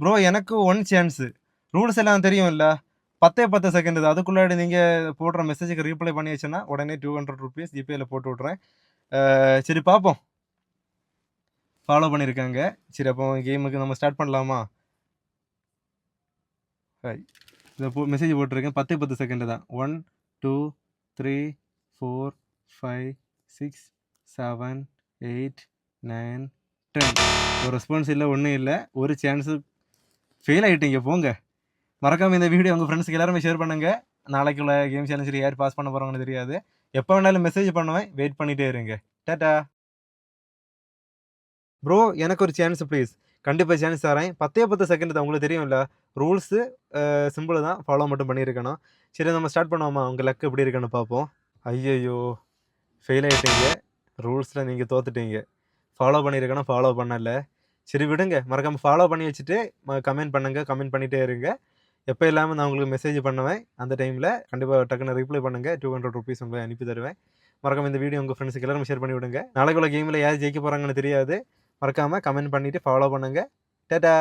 Bro எனக்கு one chance. Rules எல்லாம் தெரியும்ல. 10 10 செகண்ட் தான். அதுக்குள்ளாடி நீங்க போடுற மெசேஜுக்கு ரீப்ளை பண்ணியாச்சுன்னா, உடனே ₹200 ஜிபேல போட்டு விட்றேன். சரி பார்ப்போம். ஃபாலோ பண்ணியிருக்காங்க. சரி அப்போ கேமுக்கு நம்ம ஸ்டார்ட் பண்ணலாமா? ஹாய். இதை மெசேஜ் போட்டிருக்கேன். 10 10 செகண்ட் தான். 1 2 3 4 5 6 7 8 9 10. ஒரு ரெஸ்பான்ஸ் இல்லை, ஒன்றும் இல்லை. ஒரு சான்ஸு ஃபெயில் ஆகிட்டீங்க போங்க. மறக்காமல் இந்த வீடியோ உங்கள் ஃப்ரெண்ட்ஸுக்கு எல்லாருமே ஷேர் பண்ணுங்க. நாளைக்குள்ள கேம் சேலஞ்சில் யார் பாஸ் பண்ண போகிறாங்கன்னு தெரியாது. எப்போ வேணாலும் மெசேஜ் பண்ணுவேன். வெயிட் பண்ணிகிட்டே இருங்க. டாட்டா. ப்ரோ எனக்கு ஒரு சான்ஸ் ப்ளீஸ். கண்டிப்பாக சான்ஸ் தரேன். 10 10 செகண்ட் தான். உங்களுக்கு தெரியும்ல ரூல்ஸு சிம்பிள் தான். ஃபாலோ மட்டும் பண்ணியிருக்கணும். சரி நம்ம ஸ்டார்ட் பண்ணுவோமா? உங்கள் லக் எப்படி இருக்குன்னு பார்ப்போம். ஐயையோ ஃபெயில் ஆகிட்டீங்க. ரூல்ஸில் நீங்கள் தோத்துட்டீங்க. ஃபாலோ பண்ணியிருக்கணும், ஃபாலோ பண்ணலை. சரி விடுங்க. மறக்காமல் ஃபாலோ பண்ணி வச்சுட்டு கமெண்ட் பண்ணுங்கள். கமெண்ட் பண்ணிகிட்டே இருங்க. எப்போ இல்லாமல் நான் உங்களுக்கு மெசேஜ் பண்ணுவேன். அந்த டைமில் கண்டிப்பாக டக்குன்னு ரிப்ளை பண்ணுங்கள். ₹200 உங்களை அனுப்பி தருவேன். மறக்காமல் இந்த வீடியோ உங்கள் ஃப்ரெண்ட்ஸுக்கு எல்லாரும் ஷேர் பண்ணி விடுங்க. நாளைக்குள்ள கேமில் யார் ஜெயிக்க போகிறாங்கன்னு தெரியாது. மறக்காமல் கமெண்ட் பண்ணிவிட்டு ஃபாலோ பண்ணுங்கள். டாடா.